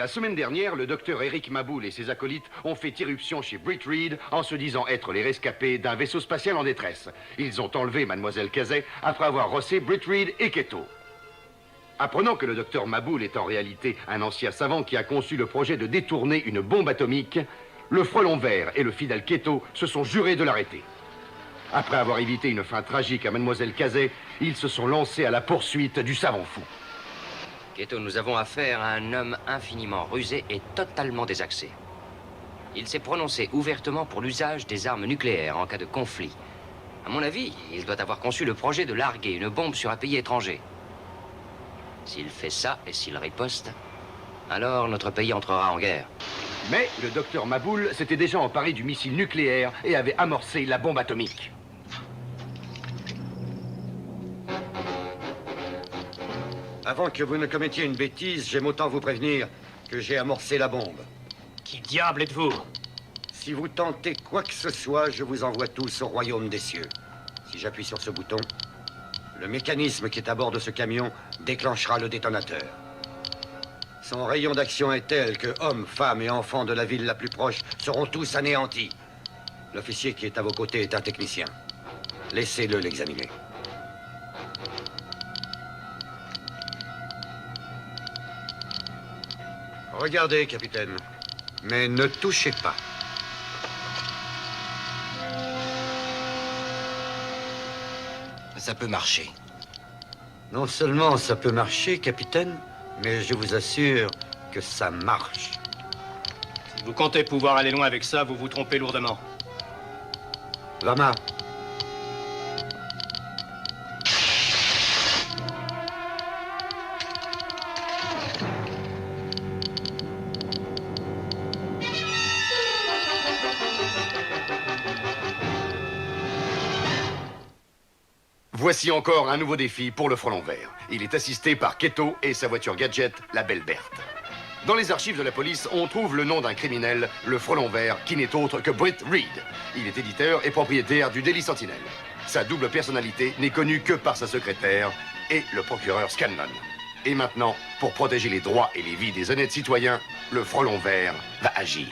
La semaine dernière, le docteur Eric Maboul et ses acolytes ont fait irruption chez Britt Reed en se disant être les rescapés d'un vaisseau spatial en détresse. Ils ont enlevé Mademoiselle Cazet après avoir rossé Britt Reed et Keto. Apprenant que le docteur Maboul est en réalité un ancien savant qui a conçu le projet de détourner une bombe atomique, le Frelon Vert et le fidèle Keto se sont jurés de l'arrêter. Après avoir évité une fin tragique à Mademoiselle Cazet, ils se sont lancés à la poursuite du savant fou. Keto, nous avons affaire à un homme infiniment rusé et totalement désaxé. Il s'est prononcé ouvertement pour l'usage des armes nucléaires en cas de conflit. À mon avis, il doit avoir conçu le projet de larguer une bombe sur un pays étranger. S'il fait ça et s'il riposte, alors notre pays entrera en guerre. Mais le docteur Maboul s'était déjà emparé du missile nucléaire et avait amorcé la bombe atomique. Avant que vous ne commettiez une bêtise, j'aime autant vous prévenir que j'ai amorcé la bombe. Qui diable êtes-vous? Si vous tentez quoi que ce soit, je vous envoie tous au royaume des cieux. Si j'appuie sur ce bouton, le mécanisme qui est à bord de ce camion déclenchera le détonateur. Son rayon d'action est tel que hommes, femmes et enfants de la ville la plus proche seront tous anéantis. L'officier qui est à vos côtés est un technicien. Laissez-le l'examiner. Regardez, capitaine. Mais ne touchez pas. Ça peut marcher. Non seulement ça peut marcher, capitaine, mais je vous assure que ça marche. Si vous comptez pouvoir aller loin avec ça, vous vous trompez lourdement. Vama. Voici encore un nouveau défi pour le Frelon Vert. Il est assisté par Keto et sa voiture gadget, la Belle Berthe. Dans les archives de la police, on trouve le nom d'un criminel, le Frelon Vert, qui n'est autre que Britt Reed. Il est éditeur et propriétaire du Daily Sentinel. Sa double personnalité n'est connue que par sa secrétaire et le procureur Scanlon. Et maintenant, pour protéger les droits et les vies des honnêtes citoyens, le Frelon Vert va agir.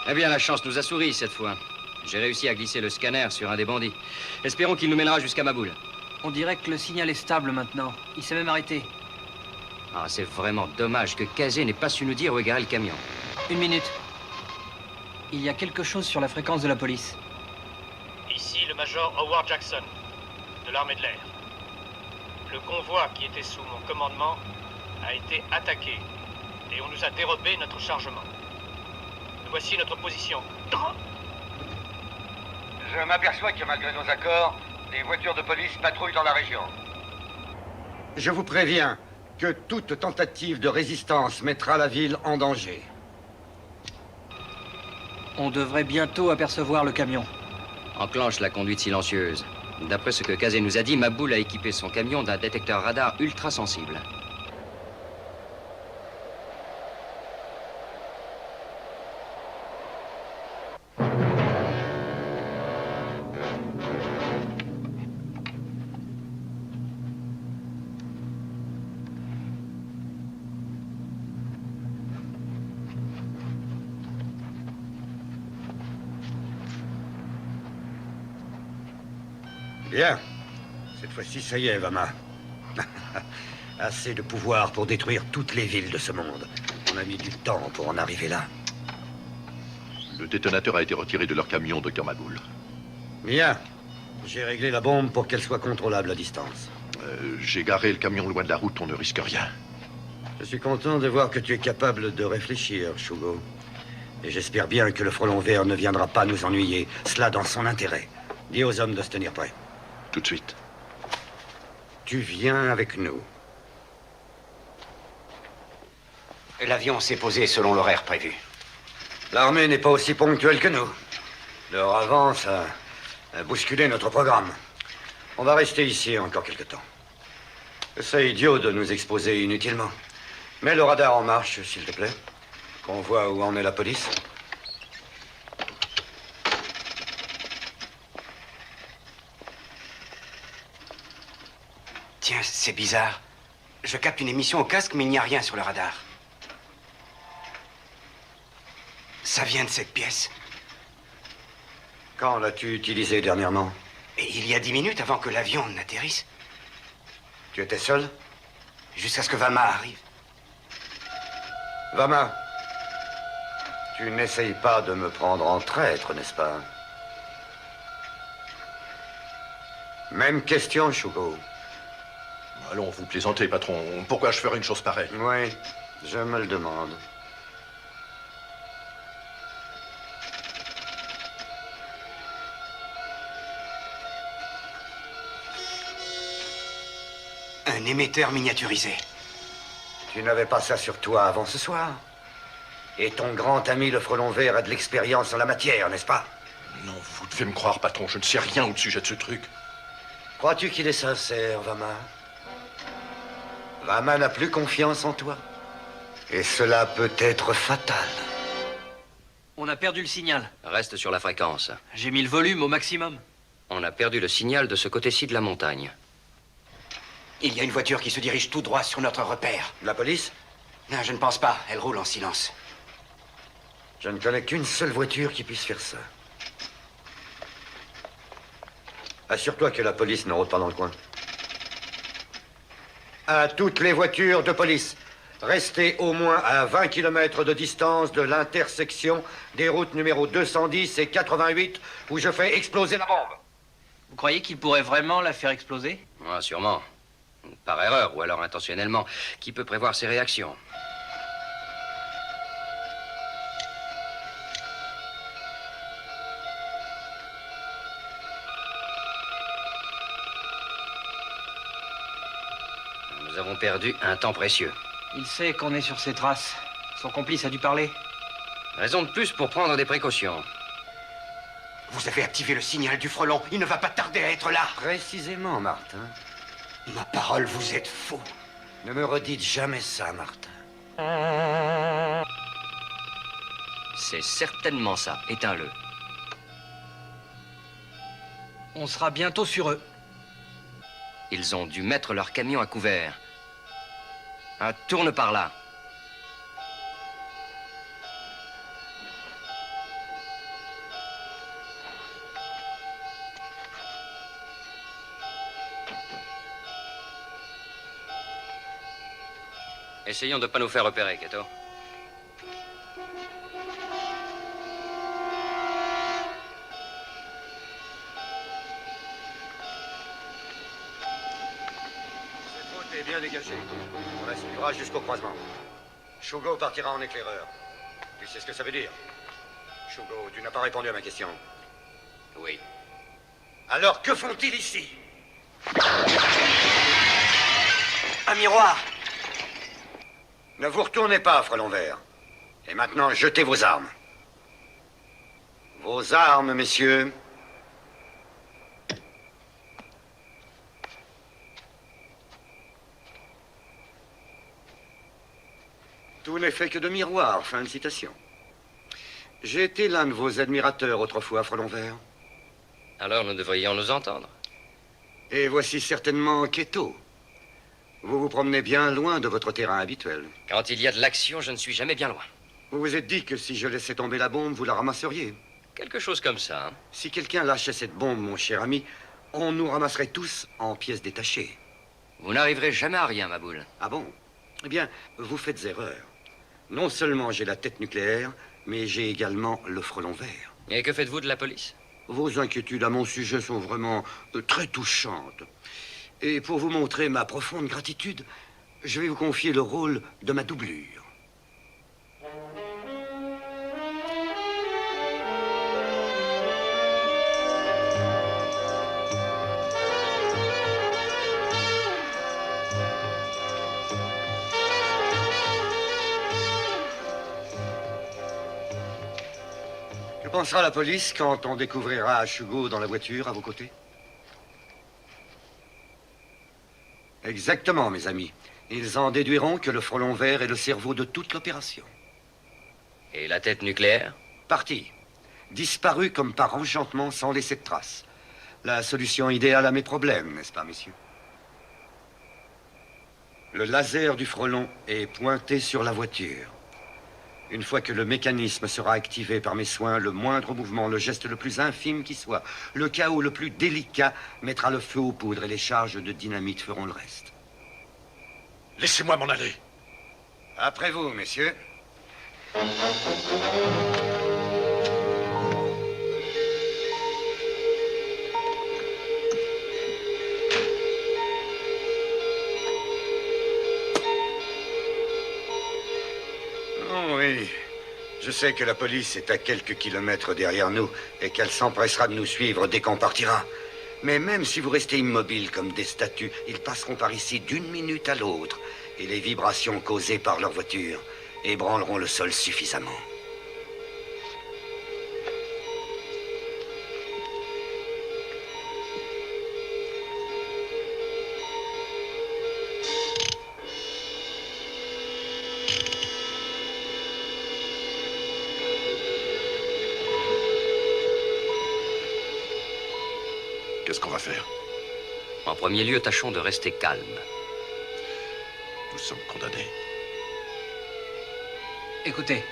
Eh bien, la chance nous a souri cette fois. J'ai réussi à glisser le scanner sur un des bandits. Espérons qu'il nous mènera jusqu'à Maboul. On dirait que le signal est stable maintenant. Il s'est même arrêté. Ah, c'est vraiment dommage que Cazet n'ait pas su nous dire où est garé le camion. Une minute. Il y a quelque chose sur la fréquence de la police. Ici le major Howard Jackson, de l'armée de l'air. Le convoi qui était sous mon commandement a été attaqué et on nous a dérobé notre chargement. Voici notre position. Je m'aperçois que malgré nos accords, des voitures de police patrouillent dans la région. Je vous préviens que toute tentative de résistance mettra la ville en danger. On devrait bientôt apercevoir le camion. Enclenche la conduite silencieuse. D'après ce que Cazet nous a dit, Maboul a équipé son camion d'un détecteur radar ultra sensible. Bien. Cette fois-ci, ça y est, Vama. Assez de pouvoir pour détruire toutes les villes de ce monde. On a mis du temps pour en arriver là. Le détonateur a été retiré de leur camion, Dr. Maboul. Bien. J'ai réglé la bombe pour qu'elle soit contrôlable à distance. J'ai garé le camion loin de la route, on ne risque rien. Je suis content de voir que tu es capable de réfléchir, Shugo. Et j'espère bien que le frelon vert ne viendra pas nous ennuyer. Cela dans son intérêt. Dis aux hommes de se tenir prêts. Tout de suite. Tu viens avec nous. L'avion s'est posé selon l'horaire prévu. L'armée n'est pas aussi ponctuelle que nous. Leur avance a bousculé notre programme. On va rester ici encore quelque temps. C'est idiot de nous exposer inutilement. Mets le radar en marche, s'il te plaît. Qu'on voit où en est la police. Tiens, c'est bizarre. Je capte une émission au casque, mais il n'y a rien sur le radar. Ça vient de cette pièce. Quand l'as-tu utilisé dernièrement? Et il y a 10 minutes avant que l'avion n'atterrisse. Tu étais seul? Jusqu'à ce que Vama arrive. Vama, tu n'essayes pas de me prendre en traître, n'est-ce pas? Même question, Shugo. Allons, vous plaisantez, patron. Pourquoi je ferais une chose pareille? Oui, je me le demande. Un émetteur miniaturisé. Tu n'avais pas ça sur toi avant ce soir? Et ton grand ami le frelon vert a de l'expérience en la matière, n'est-ce pas? Non, vous devez me croire, patron. Je ne sais rien au sujet de ce truc. Crois-tu qu'il est sincère, Vama? Vama n'a plus confiance en toi. Et cela peut être fatal. On a perdu le signal. Reste sur la fréquence. J'ai mis le volume au maximum. On a perdu le signal de ce côté-ci de la montagne. Il y a une voiture qui se dirige tout droit sur notre repère. La police? Non, je ne pense pas. Elle roule en silence. Je ne connais qu'une seule voiture qui puisse faire ça. Assure-toi que la police ne rôde pas dans le coin. À toutes les voitures de police, restez au moins à 20 km de distance de l'intersection des routes numéro 210 et 88 où je fais exploser la bombe. Vous croyez qu'il pourrait vraiment la faire exploser? Ah, sûrement. Par erreur, ou alors intentionnellement. Qui peut prévoir ses réactions? Nous avons perdu un temps précieux. Il sait qu'on est sur ses traces. Son complice a dû parler. Raison de plus pour prendre des précautions. Vous avez activé le signal du frelon. Il ne va pas tarder à être là. Précisément, Martin. Ma parole, vous êtes fou. Ne me redites jamais ça, Martin. C'est certainement ça. Éteins-le. On sera bientôt sur eux. Ils ont dû mettre leur camion à couvert. Tourne par là. Essayons de ne pas nous faire repérer, Keto. Cette route est bien dégagée. On la suivra jusqu'au croisement. Shugo partira en éclaireur. Tu sais ce que ça veut dire? Shugo, tu n'as pas répondu à ma question. Oui. Alors, que font-ils ici? Un miroir. Ne vous retournez pas, frelon vert. Et maintenant, jetez vos armes. Vos armes, messieurs. Tout n'est fait que de miroirs. Fin de citation. J'ai été l'un de vos admirateurs autrefois, frelon vert. Alors nous devrions nous entendre. Et voici certainement Keto. Vous vous promenez bien loin de votre terrain habituel. Quand il y a de l'action, je ne suis jamais bien loin. Vous vous êtes dit que si je laissais tomber la bombe, vous la ramasseriez. Quelque chose comme ça. Si quelqu'un lâchait cette bombe, mon cher ami, on nous ramasserait tous en pièces détachées. Vous n'arriverez jamais à rien, Maboul. Ah bon? Eh bien, vous faites erreur. Non seulement j'ai la tête nucléaire, Mais j'ai également le frelon vert. Et que faites-vous de la police? Vos inquiétudes à mon sujet sont vraiment très touchantes. Et pour vous montrer ma profonde gratitude, je vais vous confier le rôle de ma doublure. Que pensera la police quand on découvrira Ashugo dans la voiture à vos côtés? Exactement, mes amis. Ils en déduiront que le frelon vert est le cerveau de toute l'opération. Et la tête nucléaire? Parti. Disparu comme par enchantement sans laisser de traces. La solution idéale à mes problèmes, n'est-ce pas, messieurs? Le laser du frelon est pointé sur la voiture. Une fois que le mécanisme sera activé par mes soins, le moindre mouvement, le geste le plus infime qui soit, le chaos le plus délicat mettra le feu aux poudres et les charges de dynamite feront le reste. Laissez-moi m'en aller. Après vous, messieurs. Oh oui, je sais que la police est à quelques kilomètres derrière nous et qu'elle s'empressera de nous suivre dès qu'on partira. Mais même si vous restez immobiles comme des statues, ils passeront par ici d'une minute à l'autre et les vibrations causées par leur voiture ébranleront le sol suffisamment. Qu'est-ce qu'on va faire? En premier lieu, tâchons de rester calmes. Nous sommes condamnés. Écoutez.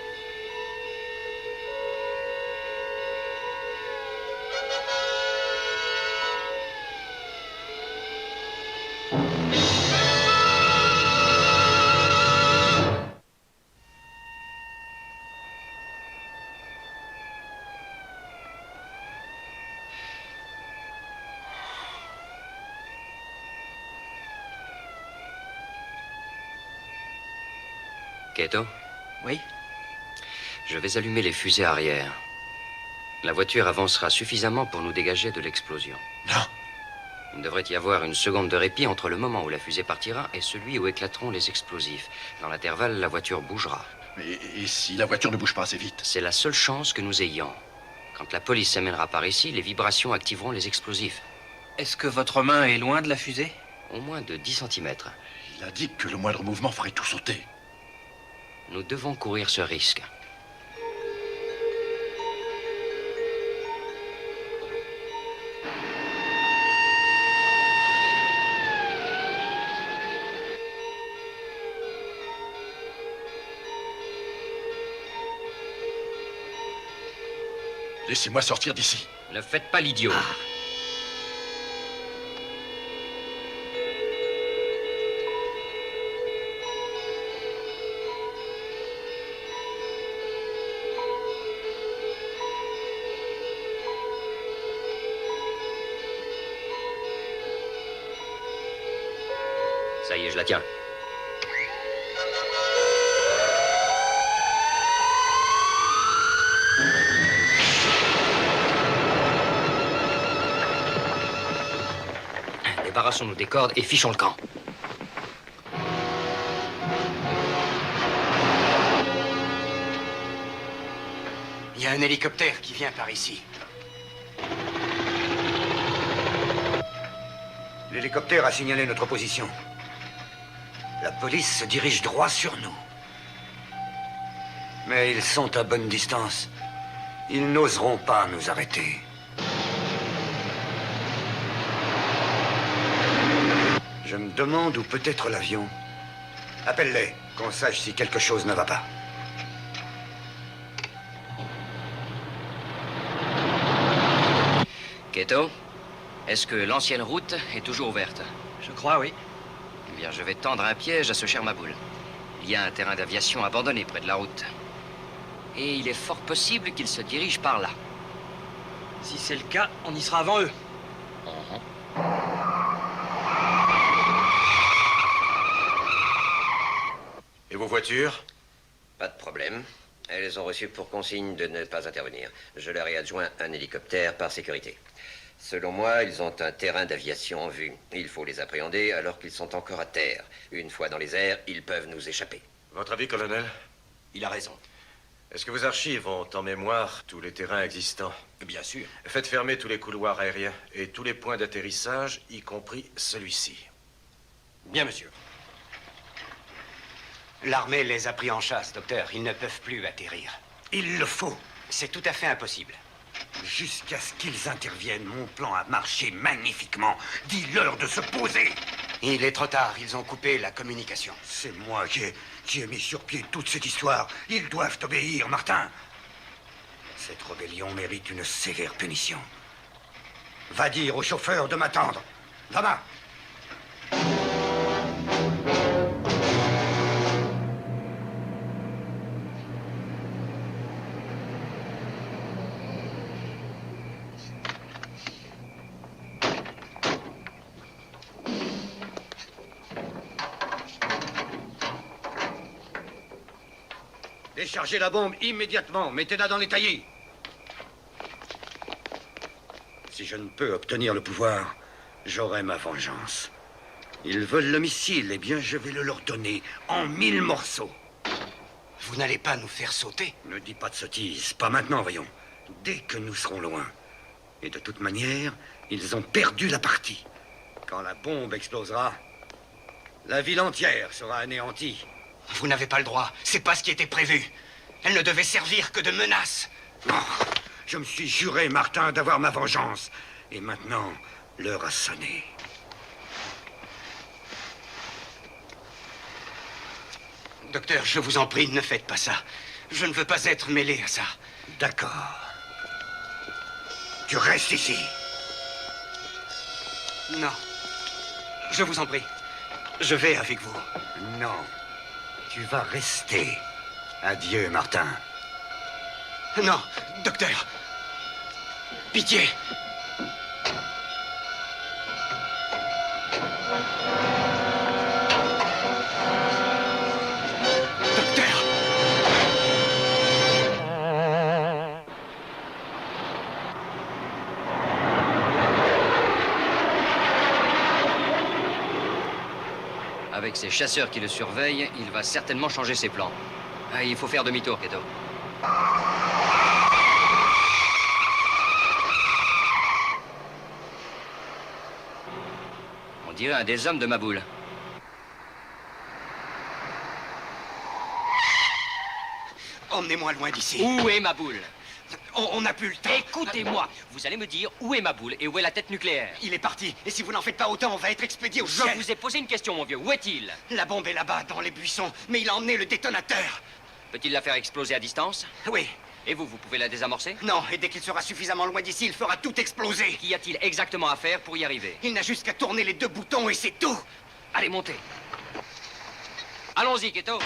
Kato? Oui? Je vais allumer les fusées arrière. La voiture avancera suffisamment pour nous dégager de l'explosion. Non. Il devrait y avoir une seconde de répit entre le moment où la fusée partira et celui où éclateront les explosifs. Dans l'intervalle, la voiture bougera. Et si la voiture ne bouge pas assez vite? C'est la seule chance que nous ayons. Quand la police s'amènera par ici, les vibrations activeront les explosifs. Est-ce que votre main est loin de la fusée? Au moins de 10 cm. Il a dit que le moindre mouvement ferait tout sauter. Nous devons courir ce risque. Laissez-moi sortir d'ici. Ne faites pas l'idiot. Ça y est, je la tiens. Débarrassons-nous des cordes et fichons le camp. Il y a un hélicoptère qui vient par ici. L'hélicoptère a signalé notre position. La police se dirige droit sur nous. Mais ils sont à bonne distance. Ils n'oseront pas nous arrêter. Je me demande où peut être l'avion. Appelle-les, qu'on sache si quelque chose ne va pas. Kato, est-ce que l'ancienne route est toujours ouverte? Je crois, oui. Eh bien, je vais tendre un piège à ce cher Maboul. Il y a un terrain d'aviation abandonné près de la route. Et il est fort possible qu'ils se dirigent par là. Si c'est le cas, on y sera avant eux. Et vos voitures? Pas de problème. Elles ont reçu pour consigne de ne pas intervenir. Je leur ai adjoint un hélicoptère par sécurité. Selon moi, ils ont un terrain d'aviation en vue. Il faut les appréhender alors qu'ils sont encore à terre. Une fois dans les airs, ils peuvent nous échapper. Votre avis, colonel? Il a raison. Est-ce que vos archives ont en mémoire tous les terrains existants? Bien sûr. Faites fermer tous les couloirs aériens et tous les points d'atterrissage, y compris celui-ci. Bien, monsieur. L'armée les a pris en chasse, docteur. Ils ne peuvent plus atterrir. Il le faut. C'est tout à fait impossible. Jusqu'à ce qu'ils interviennent, mon plan a marché magnifiquement. Dis-leur de se poser. Il est trop tard. Ils ont coupé la communication. C'est moi qui ai mis sur pied toute cette histoire. Ils doivent obéir, Martin. Cette rébellion mérite une sévère punition. Va dire au chauffeur de m'attendre. Va-bas. Déchargez la bombe immédiatement. Mettez-la dans les taillis. Si je ne peux obtenir le pouvoir, j'aurai ma vengeance. Ils veulent le missile, eh bien, je vais le leur donner en 1000 morceaux. Vous n'allez pas nous faire sauter? Ne dis pas de sottises. Pas maintenant, voyons. Dès que nous serons loin. Et de toute manière, ils ont perdu la partie. Quand la bombe explosera, la ville entière sera anéantie. Vous n'avez pas le droit. C'est pas ce qui était prévu. Elle ne devait servir que de menace. Oh, je me suis juré, Martin, d'avoir ma vengeance. Et maintenant, l'heure a sonné. Docteur, je vous en prie, ne faites pas ça. Je ne veux pas être mêlé à ça. D'accord. Tu restes ici. Non. Je vous en prie. Je vais avec vous. Non. Tu vas rester. Adieu, Martin. Non, docteur. Pitié. Docteur. Avec ces chasseurs qui le surveillent, il va certainement changer ses plans. Ah, il faut faire demi-tour, Keto. On dirait un des hommes de Maboul. Emmenez-moi loin d'ici. Où est Maboul? On n'a plus le temps. Écoutez-moi, vous allez me dire où est Maboul et où est la tête nucléaire. Il est parti. Et si vous n'en faites pas autant, on va être expédié au Je ciel. vous ai posé une question, mon vieux. Où est-il? La bombe est là-bas, dans les buissons. Mais il a emmené le détonateur. Peut-il la faire exploser à distance? Oui. Et vous pouvez la désamorcer? Non, et dès qu'il sera suffisamment loin d'ici, il fera tout exploser. Qu'y a-t-il exactement à faire pour y arriver? Il n'a juste qu'à tourner les 2 boutons et c'est tout. Allez, montez. Allons-y, Keto.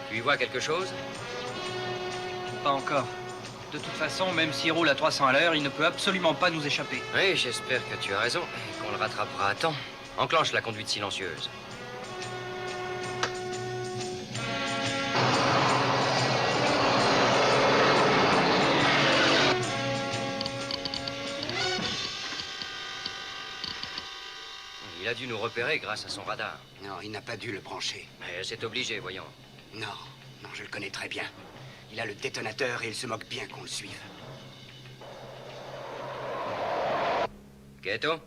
Tu y vois quelque chose? Pas encore. De toute façon, même s'il roule à 300 à l'heure, il ne peut absolument pas nous échapper. Oui, j'espère que tu as raison et qu'on le rattrapera à temps. Enclenche la conduite silencieuse. Il a dû nous repérer grâce à son radar. Non, il n'a pas dû le brancher. Mais c'est obligé, voyons. Non, non, je le connais très bien. Il a le détonateur et il se moque bien qu'on le suive. Keto?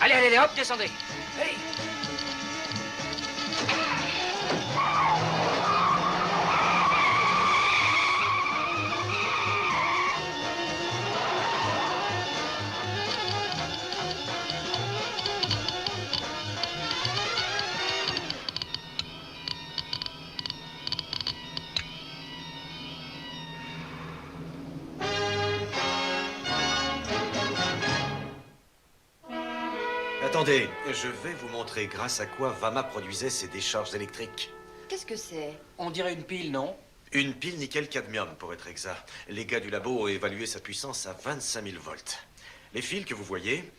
Allez, allez, allez, hop, descendez. Allez. Attendez, je vais vous montrer grâce à quoi Vama produisait ses décharges électriques. Qu'est-ce que c'est? On dirait une pile, non? Une pile nickel-cadmium, pour être exact. Les gars du labo ont évalué sa puissance à 25 000 volts. Les fils que vous voyez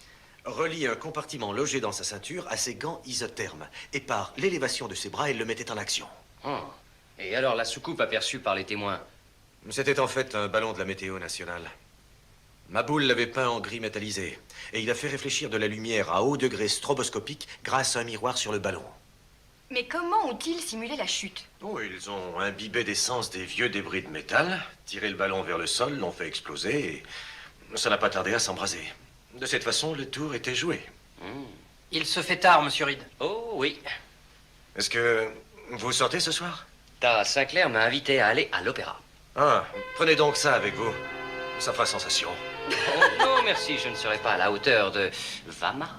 relient un compartiment logé dans sa ceinture à ses gants isothermes. Et par l'élévation de ses bras, il le mettait en action. Oh. Et alors, la soucoupe aperçue par les témoins? C'était en fait un ballon de la météo nationale. Maboul l'avait peint en gris métallisé. Et il a fait réfléchir de la lumière à haut degré stroboscopique grâce à un miroir sur le ballon. Mais comment ont-ils simulé la chute? Oh, ils ont imbibé d'essence des vieux débris de métal, tiré le ballon vers le sol, l'ont fait exploser et ça n'a pas tardé à s'embraser. De cette façon, le tour était joué. Il se fait tard, monsieur Reed. Oh, oui. Est-ce que vous sortez ce soir? Ta Sinclair m'a invité à aller à l'opéra. Ah, prenez donc ça avec vous. Ça fera sensation. Oh, non, merci, je ne serai pas à la hauteur de Vama.